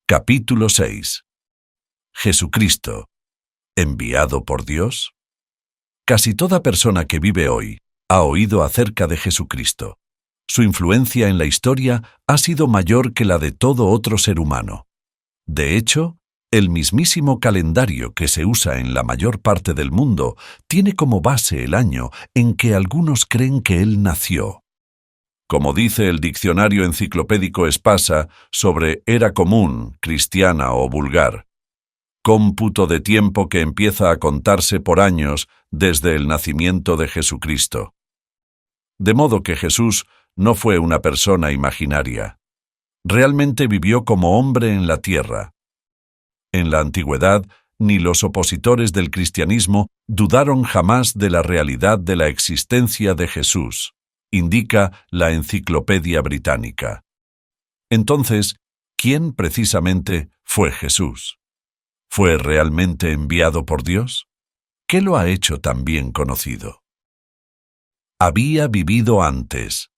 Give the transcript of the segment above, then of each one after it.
Capítulo 6. Jesucristo, ¿enviado por Dios? Casi toda persona que vive hoy ha oído acerca de Jesucristo. Su influencia en la historia ha sido mayor que la de todo otro ser humano. De hecho, el mismísimo calendario que se usa en la mayor parte del mundo tiene como base el año en que algunos creen que Él nació. Como dice el diccionario enciclopédico Espasa sobre era común, cristiana o vulgar, cómputo de tiempo que empieza a contarse por años desde el nacimiento de Jesucristo. De modo que Jesús no fue una persona imaginaria. Realmente vivió como hombre en la tierra. En la antigüedad, ni los opositores del cristianismo dudaron jamás de la realidad de la existencia de Jesús, indica la Enciclopedia Británica. Entonces, ¿quién precisamente fue Jesús? ¿Fue realmente enviado por Dios? ¿Qué lo ha hecho tan bien conocido? Había vivido antes.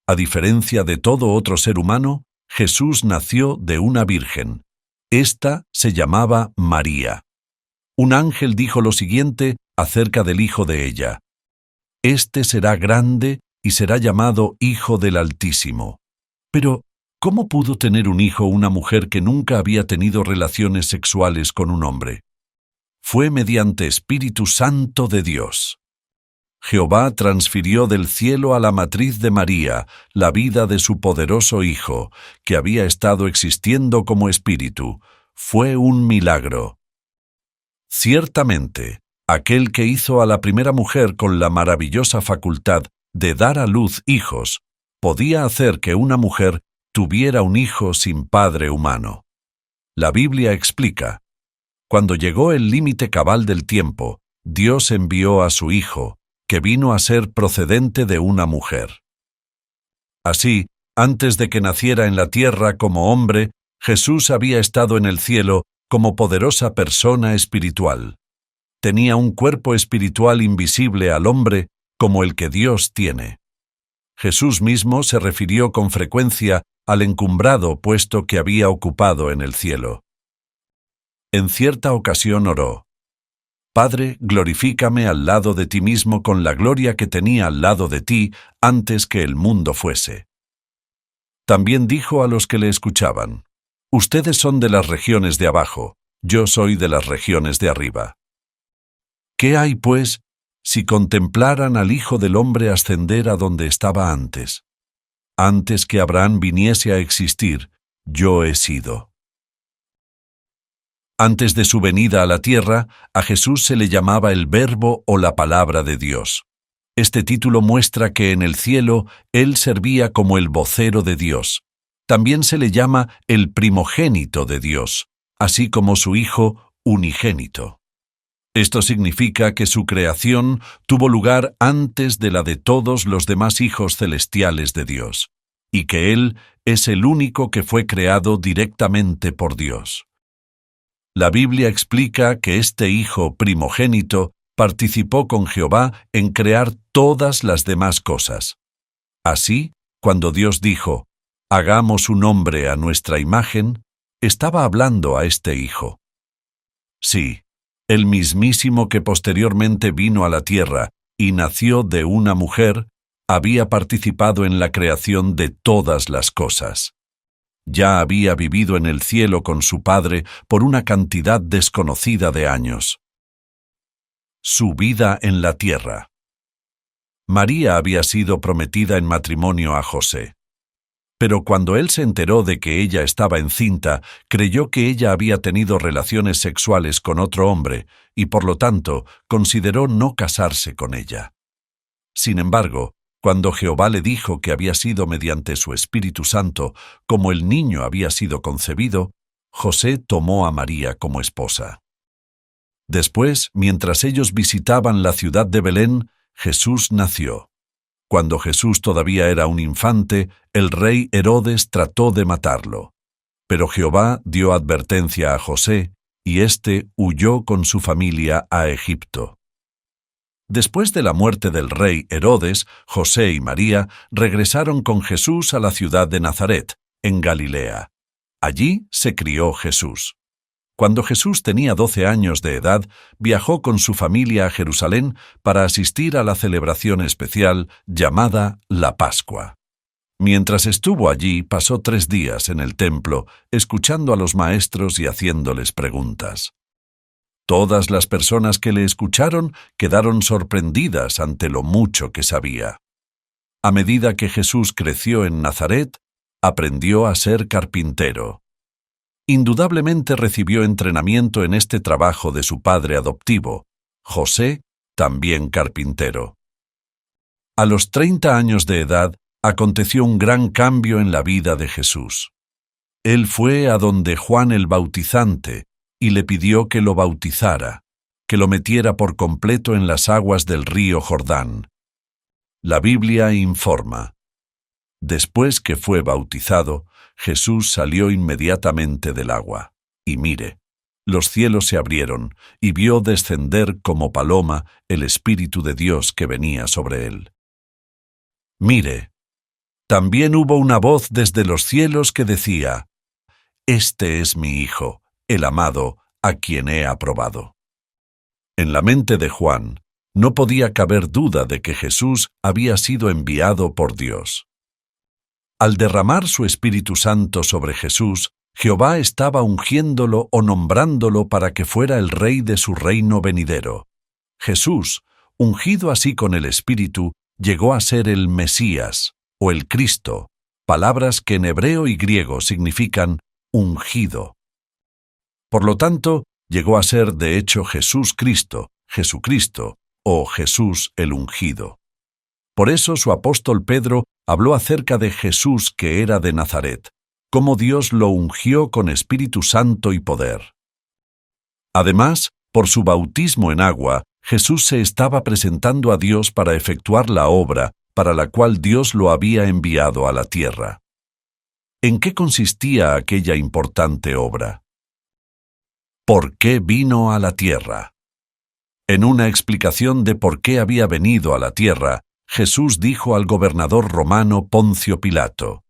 A diferencia de todo otro ser humano, Jesús nació de una virgen. Esta se llamaba María. Un ángel dijo lo siguiente acerca del hijo de ella: «Este será grande y será llamado Hijo del Altísimo». Pero, ¿cómo pudo tener un hijo una mujer que nunca había tenido relaciones sexuales con un hombre? Fue mediante Espíritu Santo de Dios. Jehová transfirió del cielo a la matriz de María la vida de su poderoso Hijo, que había estado existiendo como espíritu. Fue un milagro. Ciertamente, aquel que hizo a la primera mujer con la maravillosa facultad de dar a luz hijos, podía hacer que una mujer tuviera un hijo sin padre humano. La Biblia explica: cuando llegó el límite cabal del tiempo, Dios envió a su Hijo, que vino a ser procedente de una mujer. Así, antes de que naciera en la tierra como hombre, Jesús había estado en el cielo como poderosa persona espiritual. Tenía un cuerpo espiritual invisible al hombre como el que Dios tiene. Jesús mismo se refirió con frecuencia al encumbrado puesto que había ocupado en el cielo. En cierta ocasión oró: «Padre, glorifícame al lado de ti mismo con la gloria que tenía al lado de ti antes que el mundo fuese». También dijo a los que le escuchaban: «Ustedes son de las regiones de abajo, yo soy de las regiones de arriba». ¿Qué hay, pues, si contemplaran al Hijo del Hombre ascender a donde estaba antes? Antes que Abraham viniese a existir, yo he sido. Antes de su venida a la tierra, a Jesús se le llamaba el Verbo o la Palabra de Dios. Este título muestra que en el cielo Él servía como el vocero de Dios. También se le llama el primogénito de Dios, así como su Hijo unigénito. Esto significa que su creación tuvo lugar antes de la de todos los demás hijos celestiales de Dios, y que Él es el único que fue creado directamente por Dios. La Biblia explica que este Hijo primogénito participó con Jehová en crear todas las demás cosas. Así, cuando Dios dijo: «Hagamos un hombre a nuestra imagen», estaba hablando a este Hijo. Sí, el mismísimo que posteriormente vino a la tierra y nació de una mujer, había participado en la creación de todas las cosas. Ya había vivido en el cielo con su Padre por una cantidad desconocida de años. Su vida en la tierra. María había sido prometida en matrimonio a José. Pero cuando él se enteró de que ella estaba encinta, creyó que ella había tenido relaciones sexuales con otro hombre y, por lo tanto, consideró no casarse con ella. Sin embargo, cuando Jehová le dijo que había sido mediante su Espíritu Santo como el niño había sido concebido, José tomó a María como esposa. Después, mientras ellos visitaban la ciudad de Belén, Jesús nació. Cuando Jesús todavía era un infante, el rey Herodes trató de matarlo. Pero Jehová dio advertencia a José, y éste huyó con su familia a Egipto. Después de la muerte del rey Herodes, José y María regresaron con Jesús a la ciudad de Nazaret, en Galilea. Allí se crió Jesús. Cuando Jesús tenía 12 años de edad, viajó con su familia a Jerusalén para asistir a la celebración especial llamada la Pascua. Mientras estuvo allí, pasó 3 días en el templo, escuchando a los maestros y haciéndoles preguntas. Todas las personas que le escucharon quedaron sorprendidas ante lo mucho que sabía. A medida que Jesús creció en Nazaret, aprendió a ser carpintero. Indudablemente recibió entrenamiento en este trabajo de su padre adoptivo, José, también carpintero. A los 30 años de edad, aconteció un gran cambio en la vida de Jesús. Él fue a donde Juan el Bautizante y le pidió que lo bautizara, que lo metiera por completo en las aguas del río Jordán. La Biblia informa: después que fue bautizado, Jesús salió inmediatamente del agua. Y mire, los cielos se abrieron, y vio descender como paloma el Espíritu de Dios que venía sobre él. Mire, también hubo una voz desde los cielos que decía: «Este es mi Hijo, el amado, a quien he aprobado». En la mente de Juan, no podía caber duda de que Jesús había sido enviado por Dios. Al derramar su Espíritu Santo sobre Jesús, Jehová estaba ungiéndolo o nombrándolo para que fuera el rey de su reino venidero. Jesús, ungido así con el Espíritu, llegó a ser el Mesías, o el Cristo, palabras que en hebreo y griego significan ungido. Por lo tanto, llegó a ser de hecho Jesús Cristo, Jesucristo, o Jesús el ungido. Por eso su apóstol Pedro habló acerca de Jesús que era de Nazaret, cómo Dios lo ungió con Espíritu Santo y poder. Además, por su bautismo en agua, Jesús se estaba presentando a Dios para efectuar la obra para la cual Dios lo había enviado a la tierra. ¿En qué consistía aquella importante obra? ¿Por qué vino a la tierra? En una explicación de por qué había venido a la tierra, Jesús dijo al gobernador romano Poncio Pilato: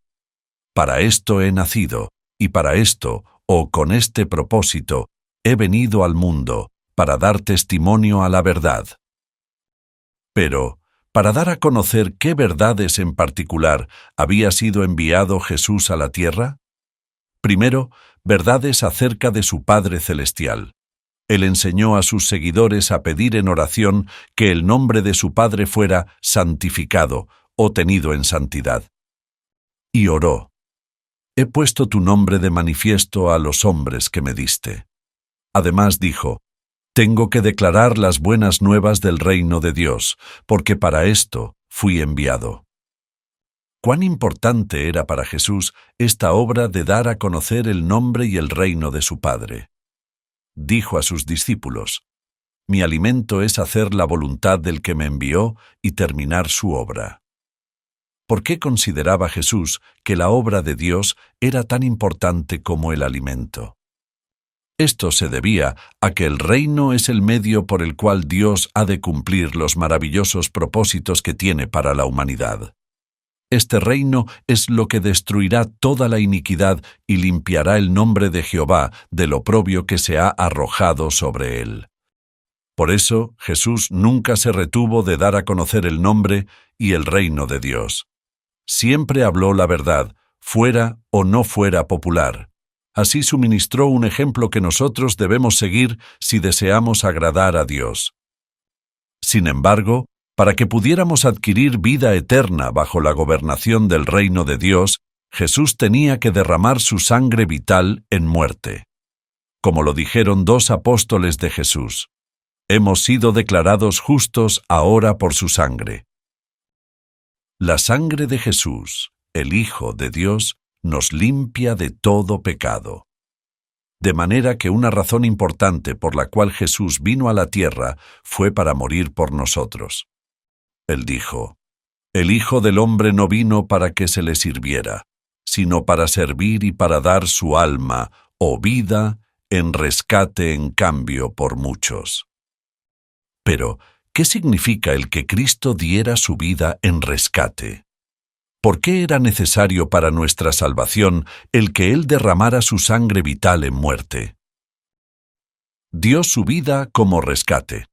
«Para esto he nacido, y para esto, o con este propósito, he venido al mundo, para dar testimonio a la verdad». Pero, para dar a conocer qué verdades en particular había sido enviado Jesús a la tierra. Primero, verdades acerca de su Padre Celestial. Él enseñó a sus seguidores a pedir en oración que el nombre de su Padre fuera santificado o tenido en santidad. Y oró: «He puesto tu nombre de manifiesto a los hombres que me diste». Además dijo: «Tengo que declarar las buenas nuevas del reino de Dios, porque para esto fui enviado». Cuán importante era para Jesús esta obra de dar a conocer el nombre y el reino de su Padre. Dijo a sus discípulos: «Mi alimento es hacer la voluntad del que me envió y terminar su obra». ¿Por qué consideraba Jesús que la obra de Dios era tan importante como el alimento? Esto se debía a que el reino es el medio por el cual Dios ha de cumplir los maravillosos propósitos que tiene para la humanidad. Este reino es lo que destruirá toda la iniquidad y limpiará el nombre de Jehová del oprobio que se ha arrojado sobre él. Por eso Jesús nunca se retuvo de dar a conocer el nombre y el reino de Dios. Siempre habló la verdad, fuera o no fuera popular. Así suministró un ejemplo que nosotros debemos seguir si deseamos agradar a Dios. Sin embargo, para que pudiéramos adquirir vida eterna bajo la gobernación del reino de Dios, Jesús tenía que derramar su sangre vital en muerte. Como lo dijeron 2 apóstoles de Jesús: «Hemos sido declarados justos ahora por su sangre». La sangre de Jesús, el Hijo de Dios, nos limpia de todo pecado. De manera que una razón importante por la cual Jesús vino a la tierra fue para morir por nosotros. Él dijo: «El Hijo del Hombre no vino para que se le sirviera, sino para servir y para dar su alma, o vida, en rescate en cambio por muchos». Pero, ¿qué significa el que Cristo diera su vida en rescate? ¿Por qué era necesario para nuestra salvación el que Él derramara su sangre vital en muerte? Dio su vida como rescate.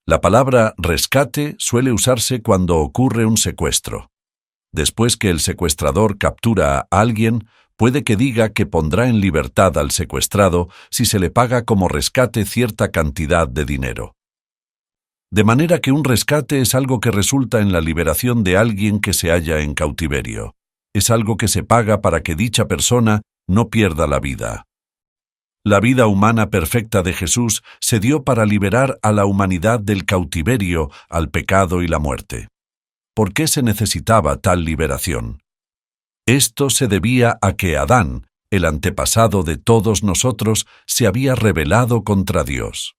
La palabra rescate suele usarse cuando ocurre un secuestro. Después que el secuestrador captura a alguien, puede que diga que pondrá en libertad al secuestrado si se le paga como rescate cierta cantidad de dinero. De manera que un rescate es algo que resulta en la liberación de alguien que se halla en cautiverio. Es algo que se paga para que dicha persona no pierda la vida. La vida humana perfecta de Jesús se dio para liberar a la humanidad del cautiverio, al pecado y la muerte. ¿Por qué se necesitaba tal liberación? Esto se debía a que Adán, el antepasado de todos nosotros, se había rebelado contra Dios.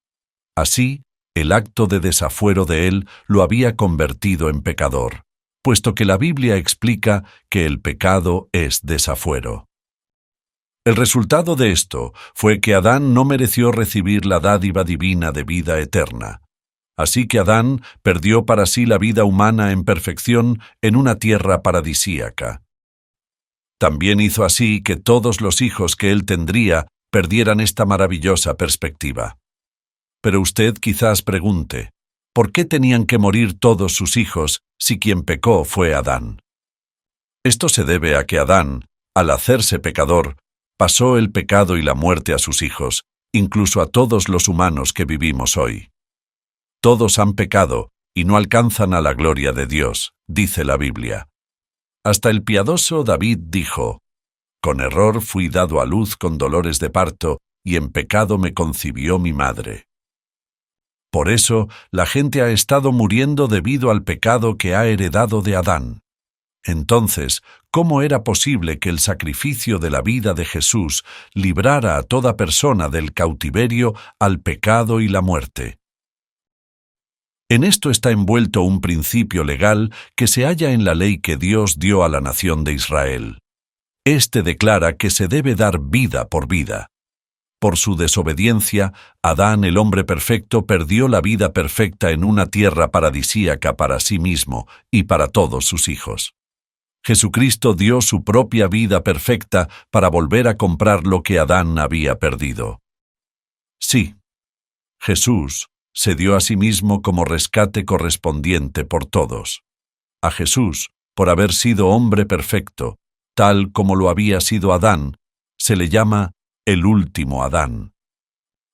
Así, el acto de desafuero de él lo había convertido en pecador, puesto que la Biblia explica que el pecado es desafuero. El resultado de esto fue que Adán no mereció recibir la dádiva divina de vida eterna. Así que Adán perdió para sí la vida humana en perfección en una tierra paradisíaca. También hizo así que todos los hijos que él tendría perdieran esta maravillosa perspectiva. Pero usted quizás pregunte, ¿por qué tenían que morir todos sus hijos si quien pecó fue Adán? Esto se debe a que Adán, al hacerse pecador, pasó el pecado y la muerte a sus hijos, incluso a todos los humanos que vivimos hoy. Todos han pecado y no alcanzan a la gloria de Dios, dice la Biblia. Hasta el piadoso David dijo, «Con error fui dado a luz con dolores de parto, y en pecado me concibió mi madre». Por eso, la gente ha estado muriendo debido al pecado que ha heredado de Adán. Entonces, ¿cómo era posible que el sacrificio de la vida de Jesús librara a toda persona del cautiverio, al pecado y la muerte? En esto está envuelto un principio legal que se halla en la ley que Dios dio a la nación de Israel. Este declara que se debe dar vida por vida. Por su desobediencia, Adán, el hombre perfecto, perdió la vida perfecta en una tierra paradisíaca para sí mismo y para todos sus hijos. Jesucristo dio su propia vida perfecta para volver a comprar lo que Adán había perdido. Sí, Jesús se dio a sí mismo como rescate correspondiente por todos. A Jesús, por haber sido hombre perfecto, tal como lo había sido Adán, se le llama el último Adán.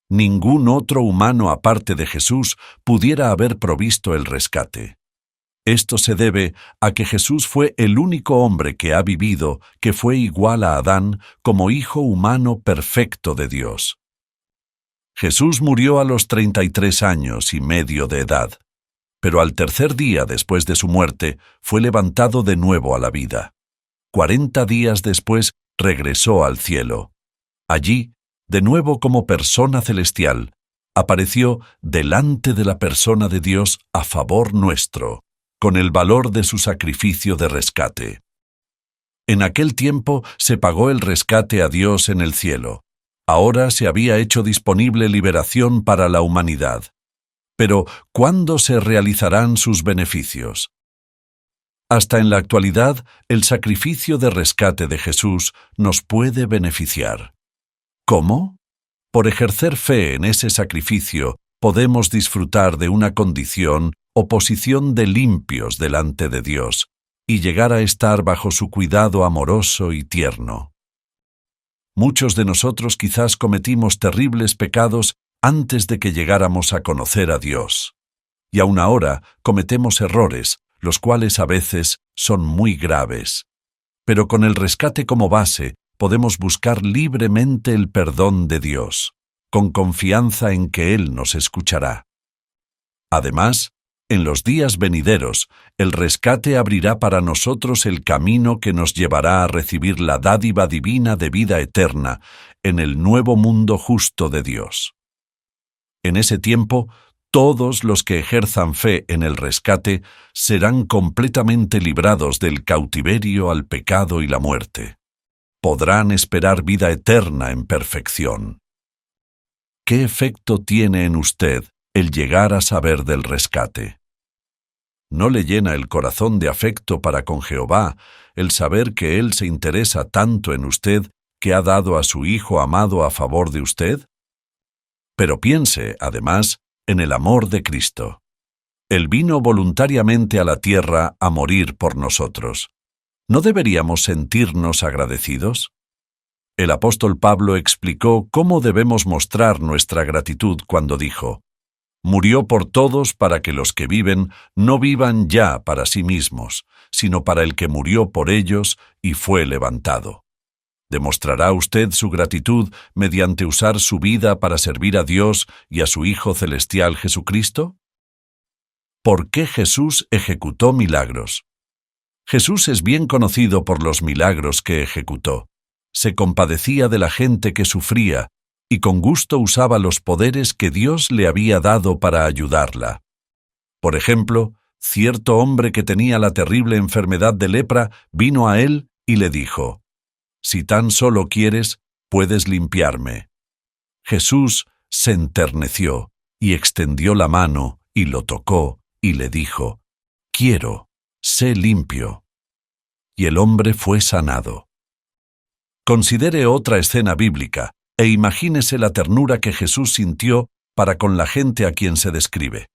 Ningún otro humano aparte de Jesús pudiera haber provisto el rescate. Esto se debe a que Jesús fue el único hombre que ha vivido que fue igual a Adán como hijo humano perfecto de Dios. Jesús murió a los 33 años y medio de edad, pero al tercer día después de su muerte fue levantado de nuevo a la vida. 40 días después regresó al cielo. Allí, de nuevo como persona celestial, apareció delante de la persona de Dios a favor nuestro, con el valor de su sacrificio de rescate. En aquel tiempo se pagó el rescate a Dios en el cielo. Ahora se había hecho disponible liberación para la humanidad. Pero, ¿cuándo se realizarán sus beneficios? Hasta en la actualidad, el sacrificio de rescate de Jesús nos puede beneficiar. ¿Cómo? Por ejercer fe en ese sacrificio, podemos disfrutar de una condición o posición de limpios delante de Dios y llegar a estar bajo su cuidado amoroso y tierno. Muchos de nosotros quizás cometimos terribles pecados antes de que llegáramos a conocer a Dios. Y aún ahora cometemos errores, los cuales a veces son muy graves. Pero con el rescate como base, podemos buscar libremente el perdón de Dios, con confianza en que Él nos escuchará. Además, en los días venideros, el rescate abrirá para nosotros el camino que nos llevará a recibir la dádiva divina de vida eterna en el nuevo mundo justo de Dios. En ese tiempo, todos los que ejerzan fe en el rescate serán completamente librados del cautiverio al pecado y la muerte. Podrán esperar vida eterna en perfección. ¿Qué efecto tiene en usted el llegar a saber del rescate? ¿No le llena el corazón de afecto para con Jehová el saber que Él se interesa tanto en usted que ha dado a su Hijo amado a favor de usted? Pero piense, además, en el amor de Cristo. Él vino voluntariamente a la tierra a morir por nosotros. ¿No deberíamos sentirnos agradecidos? El apóstol Pablo explicó cómo debemos mostrar nuestra gratitud cuando dijo: «Murió por todos para que los que viven no vivan ya para sí mismos, sino para el que murió por ellos y fue levantado». ¿Demostrará usted su gratitud mediante usar su vida para servir a Dios y a su Hijo Celestial Jesucristo? ¿Por qué Jesús ejecutó milagros? Jesús es bien conocido por los milagros que ejecutó. Se compadecía de la gente que sufría y con gusto usaba los poderes que Dios le había dado para ayudarla. Por ejemplo, cierto hombre que tenía la terrible enfermedad de lepra vino a él y le dijo: «Si tan solo quieres, puedes limpiarme». Jesús se enterneció y extendió la mano y lo tocó y le dijo: «Quiero, sé limpio». Y el hombre fue sanado. Considere otra escena bíblica e imagínese la ternura que Jesús sintió para con la gente a quien se describe.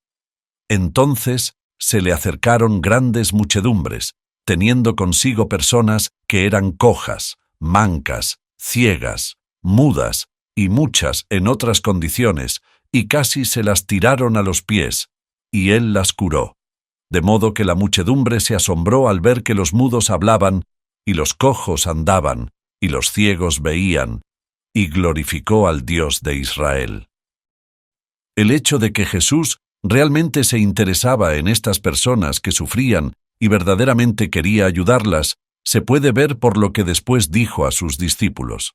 Entonces se le acercaron grandes muchedumbres, teniendo consigo personas que eran cojas, mancas, ciegas, mudas y muchas en otras condiciones, y casi se las tiraron a los pies, y él las curó. De modo que la muchedumbre se asombró al ver que los mudos hablaban, y los cojos andaban, y los ciegos veían, y glorificó al Dios de Israel. El hecho de que Jesús realmente se interesaba en estas personas que sufrían y verdaderamente quería ayudarlas, se puede ver por lo que después dijo a sus discípulos.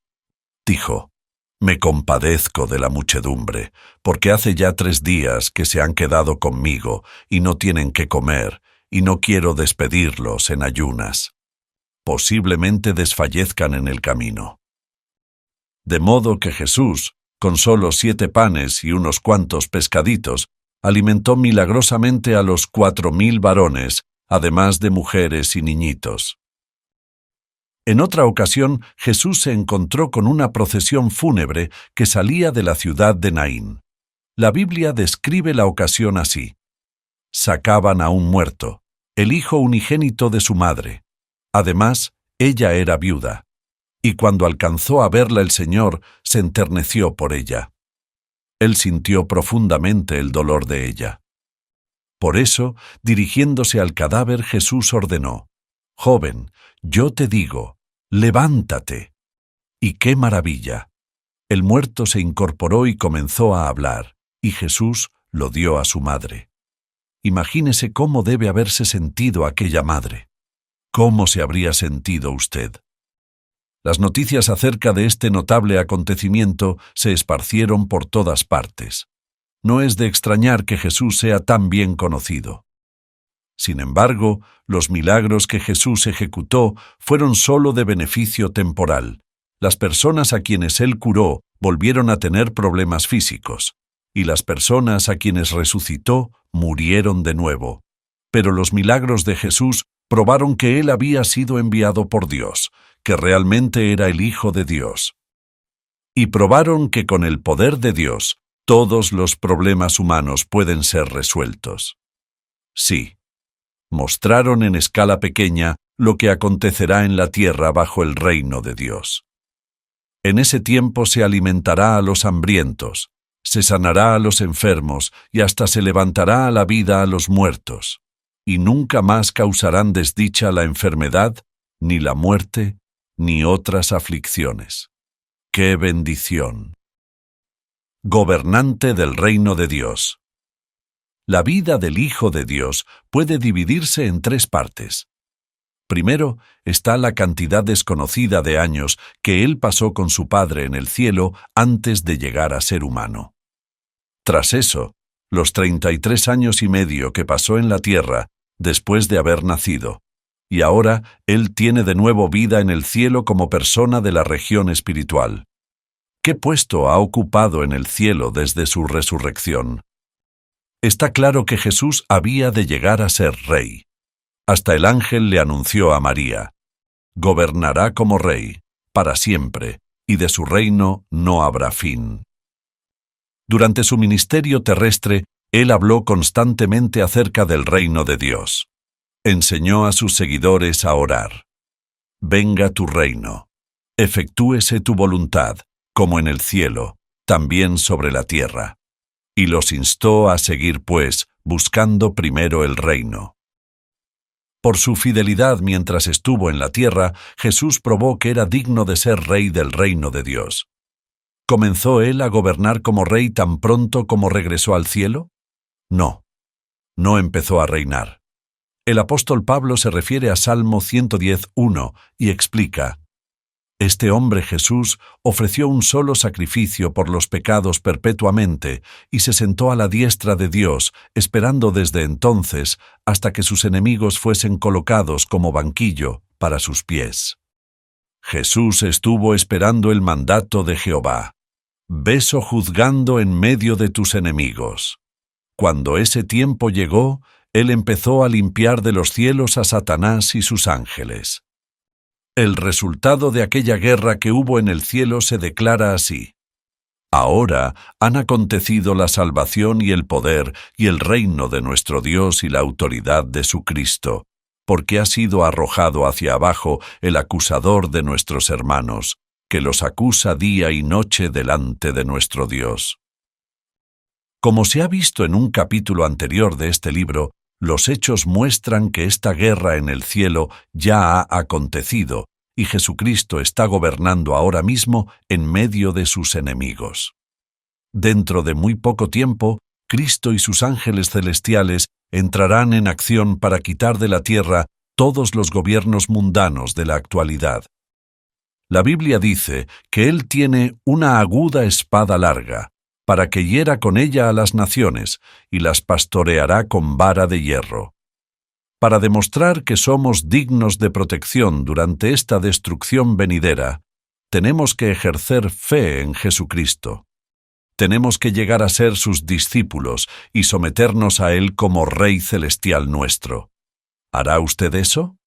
Dijo: «Me compadezco de la muchedumbre, porque hace ya 3 días que se han quedado conmigo y no tienen qué comer, y no quiero despedirlos en ayunas. Posiblemente desfallezcan en el camino». De modo que Jesús, con solo 7 panes y unos cuantos pescaditos, alimentó milagrosamente a los 4,000 varones, además de mujeres y niñitos. En otra ocasión, Jesús se encontró con una procesión fúnebre que salía de la ciudad de Naín. La Biblia describe la ocasión así: sacaban a un muerto, el hijo unigénito de su madre. Además, ella era viuda, y cuando alcanzó a verla el Señor, se enterneció por ella. Él sintió profundamente el dolor de ella. Por eso, dirigiéndose al cadáver, Jesús ordenó: «Joven, yo te digo, levántate». Y ¡qué maravilla! El muerto se incorporó y comenzó a hablar, y Jesús lo dio a su madre. Imagínese cómo debe haberse sentido aquella madre. ¿Cómo se habría sentido usted? Las noticias acerca de este notable acontecimiento se esparcieron por todas partes. No es de extrañar que Jesús sea tan bien conocido. Sin embargo, los milagros que Jesús ejecutó fueron solo de beneficio temporal. Las personas a quienes Él curó volvieron a tener problemas físicos, y las personas a quienes resucitó murieron de nuevo. Pero los milagros de Jesús probaron que Él había sido enviado por Dios, que realmente era el Hijo de Dios. Y probaron que con el poder de Dios, todos los problemas humanos pueden ser resueltos. Sí. Mostraron en escala pequeña lo que acontecerá en la tierra bajo el reino de Dios. En ese tiempo se alimentará a los hambrientos, se sanará a los enfermos y hasta se levantará a la vida a los muertos, y nunca más causarán desdicha la enfermedad, ni la muerte, ni otras aflicciones. ¡Qué bendición! Gobernante del reino de Dios. La vida del Hijo de Dios puede dividirse en 3 partes. Primero está la cantidad desconocida de años que Él pasó con su Padre en el cielo antes de llegar a ser humano. Tras eso, los 33 años y medio que pasó en la tierra después de haber nacido, y ahora Él tiene de nuevo vida en el cielo como persona de la región espiritual. ¿Qué puesto ha ocupado en el cielo desde su resurrección? Está claro que Jesús había de llegar a ser rey. Hasta el ángel le anunció a María: gobernará como rey, para siempre, y de su reino no habrá fin. Durante su ministerio terrestre, él habló constantemente acerca del reino de Dios. Enseñó a sus seguidores a orar: venga tu reino, efectúese tu voluntad, como en el cielo, también sobre la tierra. Y los instó a seguir, pues, buscando primero el reino. Por su fidelidad mientras estuvo en la tierra, Jesús probó que era digno de ser rey del reino de Dios. ¿Comenzó él a gobernar como rey tan pronto como regresó al cielo? No, no empezó a reinar. El apóstol Pablo se refiere a Salmo 110:1 y explica: este hombre Jesús ofreció un solo sacrificio por los pecados perpetuamente y se sentó a la diestra de Dios, esperando desde entonces hasta que sus enemigos fuesen colocados como banquillo para sus pies. Jesús estuvo esperando el mandato de Jehová: ve sojuzgando en medio de tus enemigos. Cuando ese tiempo llegó, él empezó a limpiar de los cielos a Satanás y sus ángeles. El resultado de aquella guerra que hubo en el cielo se declara así: ahora han acontecido la salvación y el poder y el reino de nuestro Dios y la autoridad de su Cristo, porque ha sido arrojado hacia abajo el acusador de nuestros hermanos, que los acusa día y noche delante de nuestro Dios. Como se ha visto en un capítulo anterior de este libro, los hechos muestran que esta guerra en el cielo ya ha acontecido y Jesucristo está gobernando ahora mismo en medio de sus enemigos. Dentro de muy poco tiempo, Cristo y sus ángeles celestiales entrarán en acción para quitar de la tierra todos los gobiernos mundanos de la actualidad. La Biblia dice que Él tiene una aguda espada larga, para que hiera con ella a las naciones, y las pastoreará con vara de hierro. Para demostrar que somos dignos de protección durante esta destrucción venidera, tenemos que ejercer fe en Jesucristo. Tenemos que llegar a ser sus discípulos y someternos a Él como Rey celestial nuestro. ¿Hará usted eso?